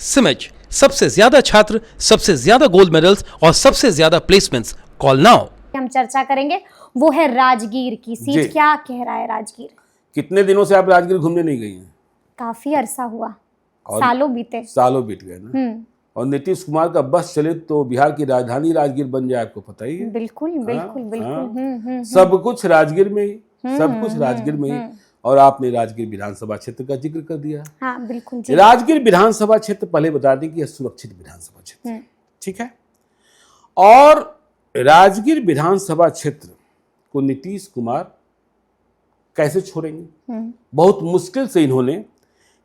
सिमेज, सबसे ज्यादा छात्र, सबसे ज्यादा गोल्ड मेडल्स और सबसे ज्यादा प्लेसमेंट्स। Call now. हम चर्चा करेंगे वो है राजगीर की जी। सीट। क्या कह रहा है राजगीर? कितने दिनों से आप राजगीर घूमने नहीं गई हैं? काफी अरसा हुआ, और सालों बीते। सालों बीत गए ना। और नीतीश कुमार का बस चले तो बिहार की राजधानी राजगीर बन जाए, आपको पता ही है। बिल्कुल बिल्कुल बिल्कुल। सब कुछ राजगीर में ही, सब कुछ राजगीर में ही। और आपने राजगीर विधानसभा क्षेत्र का जिक्र कर दिया। हाँ बिल्कुल जी। राजगीर विधानसभा क्षेत्र, पहले बता दें कि यह सुरक्षित विधानसभा क्षेत्र है, ठीक है। और राजगीर विधानसभा क्षेत्र को नीतीश कुमार कैसे छोड़ेंगे? बहुत मुश्किल से इन्होंने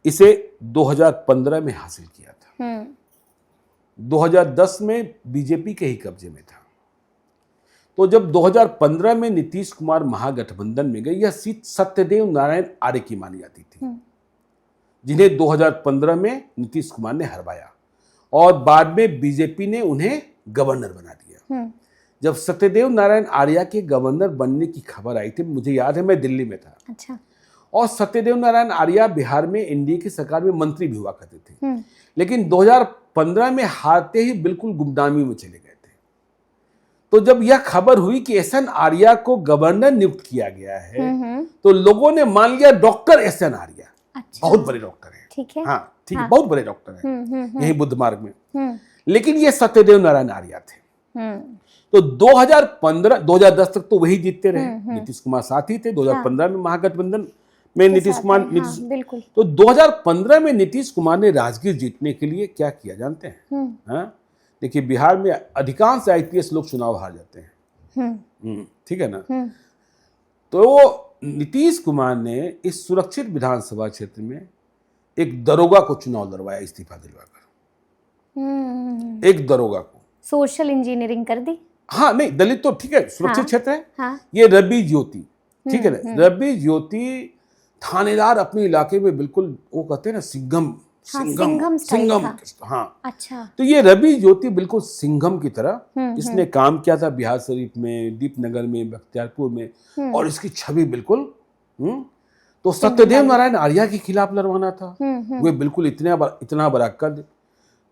इसे 2015 में हासिल किया था। 2010 में बीजेपी के ही कब्जे में था। तो जब 2015 में नीतीश कुमार महागठबंधन में गए, यह सीट सत्यदेव नारायण आर्य की मानी जाती थी, जिन्हें 2015 में नीतीश कुमार ने हरवाया और बाद में बीजेपी ने उन्हें गवर्नर बना दिया। जब सत्यदेव नारायण आर्य के गवर्नर बनने की खबर आई थी, मुझे याद है मैं दिल्ली में था। अच्छा। और सत्यदेव नारायण आर्य बिहार में एनडीए की सरकार में मंत्री भी हुआ करते थे, लेकिन 2015 में हारते ही बिल्कुल गुमनामी में चले गए थे। तो जब यह खबर हुई कि एस एन आर्य को गवर्नर नियुक्त किया गया है, तो लोगों ने मान लिया डॉक्टर एस एन आर्य। अच्छा। बहुत बड़े डॉक्टर हैं। ठीक है। हाँ ठीक है, बहुत बड़े डॉक्टर हैं यही बुद्ध मार्ग में। लेकिन ये सत्यदेव नारायण आर्य थे। तो 2010 तक तो वही जीतते रहे, नीतीश कुमार साथ ही थे। 2015 में महागठबंधन में नीतीश कुमार बिल्कुल। तो 2015 में नीतीश कुमार ने राजगीर जीतने के लिए क्या किया जानते हैं? हाँ, देखिए बिहार में अधिकांश आईपीएस लोग चुनाव हार जाते हैं, ठीक है ना। तो नीतीश कुमार ने इस सुरक्षित विधानसभा क्षेत्र में एक दरोगा को चुनाव लड़वाया, इस्तीफा दिलवाकर। एक दरोगा को सोशल इंजीनियरिंग कर दी। हाँ नहीं, दलित तो ठीक है, सुरक्षित क्षेत्र है। हाँ। ये रवि ज्योति, ठीक है ना। रवि ज्योति थानेदार अपने इलाके में बिल्कुल, वो कहते हैं ना सिंघम, सिंघम। हाँ अच्छा। तो ये रवि ज्योति बिल्कुल सिंघम की तरह इसने काम किया था बिहार शरीफ में, दीपनगर में, बख्तियारपुर में। और इसकी छवि बिल्कुल तो सत्यदेव नारायण आर्य के खिलाफ लड़वाना था। वे बिल्कुल इतना बड़ा कद,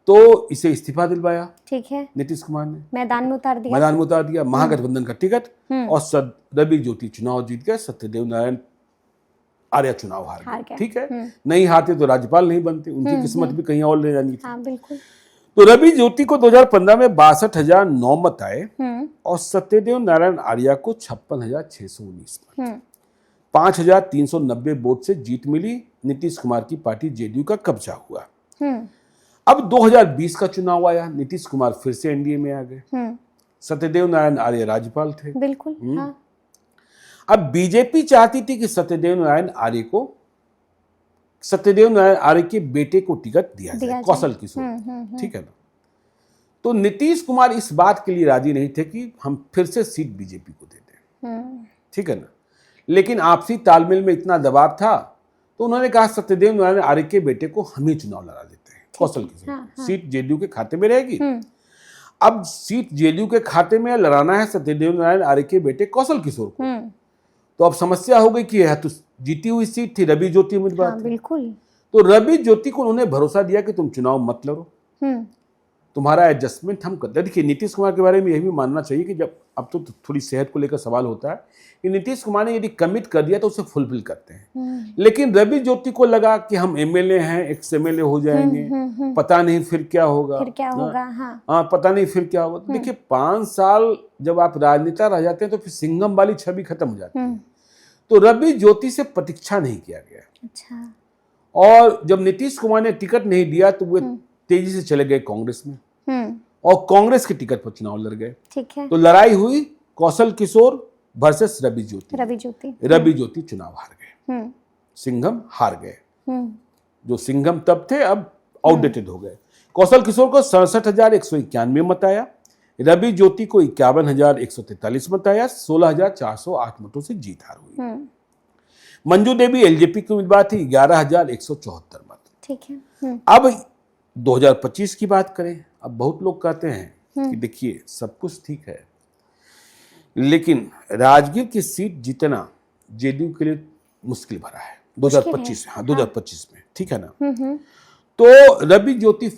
तो इसे इस्तीफा दिलवाया, ठीक है, नीतीश कुमार ने मैदान में उतार दिया। महागठबंधन का टिकट और रवि ज्योति चुनाव जीत गए, सत्यदेव नारायण आर्य चुनाव हार गए, ठीक है। नहीं हारते तो राज्यपाल नहीं बनते, उनकी किस्मत भी कहीं और ले जानी थी। हाँ, बिल्कुल। तो रवि ज्योति को 2015 में 62,009 मत आए और सत्यदेव नारायण आर्य को 56,619 मत, 5,390 वोट से जीत मिली। नीतीश कुमार की पार्टी जेडीयू का कब्जा हुआ। अब 2020 का चुनाव आया, नीतीश कुमार फिर से एनडीए में आ गए। सत्यदेव नारायण आर्य राज्यपाल थे, बिल्कुल। हाँ। अब बीजेपी चाहती थी कि सत्यदेव नारायण आर्य के बेटे को टिकट दिया जाए, कौशल किशोर, ठीक है ना। तो नीतीश कुमार इस बात के लिए राजी नहीं थे कि हम फिर से सीट बीजेपी को दे दें, ठीक है ना। लेकिन आपसी तालमेल में इतना दबाव था तो उन्होंने कहा सत्यदेव नारायण आर्य के बेटे को हम ही चुनाव लड़ा देते हैं, कौशल किशोर। सीट जेडीयू के खाते में रहेगी। अब सीट जेडीयू के खाते में लड़ाना है सत्यदेव नारायण आर्य के बेटे कौशल किशोर को। तो अब समस्या हो गई कि यह तो जीती हुई सीट थी, रवि ज्योति उम्मीदवार थे। बिल्कुल। तो रवि ज्योति को उन्होंने भरोसा दिया कि तुम चुनाव मत लड़ो, तुम्हारा एडजस्टमेंट हम करते हैं। देखिए नीतीश कुमार के बारे में यह भी मानना चाहिए कि जब अब तो थोड़ी सेहत को लेकर सवाल होता है कि नीतीश कुमार ने यदि कमिट कर दिया तो उसे फुलफिल करते हैं। लेकिन रवि ज्योति को लगा कि हम एमएलए हैं, एक्स एमएलए हो जाएंगे, पता नहीं फिर क्या होगा, हाँ पता नहीं फिर क्या होगा। देखिए 5 साल जब आप राजनेता रह जाते हैं तो फिर सिंघम वाली छवि खत्म हो जाती है। तो रवि ज्योति से प्रतीक्षा नहीं किया गया। अच्छा। और जब नीतीश कुमार ने टिकट नहीं दिया तो वे तेजी से चले गए कांग्रेस में और कांग्रेस के टिकट पर चुनाव लड़ गए, ठीक है। तो लड़ाई हुई कौशल किशोर वर्सेस रवि ज्योति चुनाव हार गए, सिंघम हार गए। जो सिंघम तब थे अब आउटडेटेड हो गए। कौशल किशोर को 67,191 मत आया, रवि ज्योति को 51,143 मत आया, 16,408 मतों से जीत हार हुई। मंजू देवी एलजेपी की उम्मीदवार थी, 11,174 मत, ठीक है। अब 2025 की बात करें। अब बहुत लोग कहते हैं कि देखिए सब कुछ ठीक है, लेकिन राजगीर की सीट जीतना जेडीयू के लिए मुश्किल भरा है 2025 में, 2025 में, ठीक है ना। तो रवि ज्योति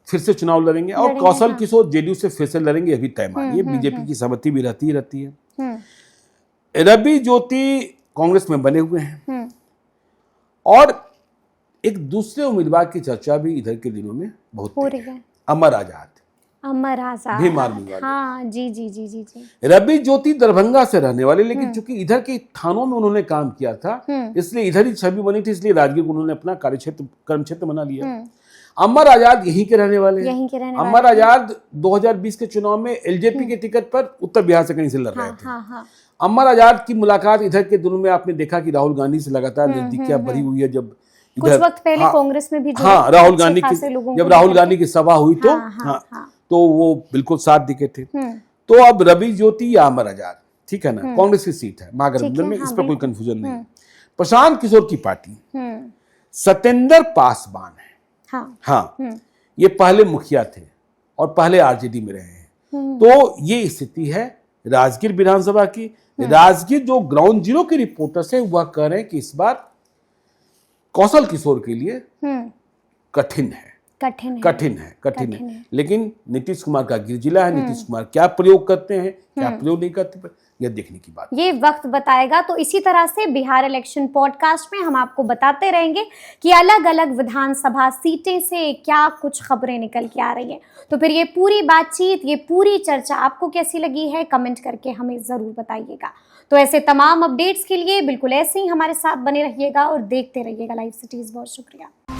फिर से चुनाव लड़ेंगे और कौशल किशोर जेडीयू से फिर से लड़ेंगे, अभी तय मान है। बीजेपी की सहमति भी रहती है। रवि ज्योति कांग्रेस में बने हुए हैं और एक दूसरे उम्मीदवार की चर्चा भी इधर के दिनों में बहुत हो रही है। अमर आजाद भीम आर्मी वाले। हाँ जी जी जी जी जी। रवि ज्योति दरभंगा से रहने वाले, लेकिन चूंकि इधर के थानों में उन्होंने काम किया था इसलिए इधर ही छवि बनी थी, इसलिए राजगीर को उन्होंने अपना कर्म क्षेत्र बना लिया। अमर आजाद यहीं के रहने वाले हैं। अमर आजाद 2020 के चुनाव में एलजेपी के टिकट पर उत्तर बिहार से कहीं से लड़ रहे थे। अमर आजाद की मुलाकात इधर के दिनों में आपने देखा कि राहुल गांधी से लगातार नजदीकियां बढ़ी हुई है। जब कुछ वक्त पहले कांग्रेस में भी राहुल गांधी की जब राहुल गांधी की सभा हुई तो वो बिल्कुल साथ दिखे थे। तो अब रवि ज्योति या अमर आजाद, ठीक है ना, कांग्रेस की सीट है महागठबंधन में, इस पर कोई कंफ्यूजन नहीं है। प्रशांत किशोर की पार्टी सत्येंद्र पासवान है। ये पहले मुखिया थे और पहले आरजेडी में रहे हैं। तो ये स्थिति है राजगीर विधानसभा की। राजगीर जो ग्राउंड जीरो के रिपोर्टर्स हैं वह कह रहे हैं कि इस बार कौशल किशोर के लिए कठिन है। लेकिन नीतीश कुमार का गिर जिला है। नीतीश कुमार क्या प्रयोग करते हैं, क्या प्रयोग नहीं करते, यह देखने की बात, ये वक्त बताएगा। तो इसी तरह से बिहार इलेक्शन पॉडकास्ट में हम आपको बताते रहेंगे कि अलग अलग विधानसभा सीटें से क्या कुछ खबरें निकल के आ रही हैं। तो फिर ये पूरी बातचीत, ये पूरी चर्चा आपको कैसी लगी है, कमेंट करके हमें जरूर बताइएगा। तो ऐसे तमाम अपडेट्स के लिए बिल्कुल ऐसे ही हमारे साथ बने रहिएगा और देखते रहिएगा लाइव सिटीज। बहुत शुक्रिया।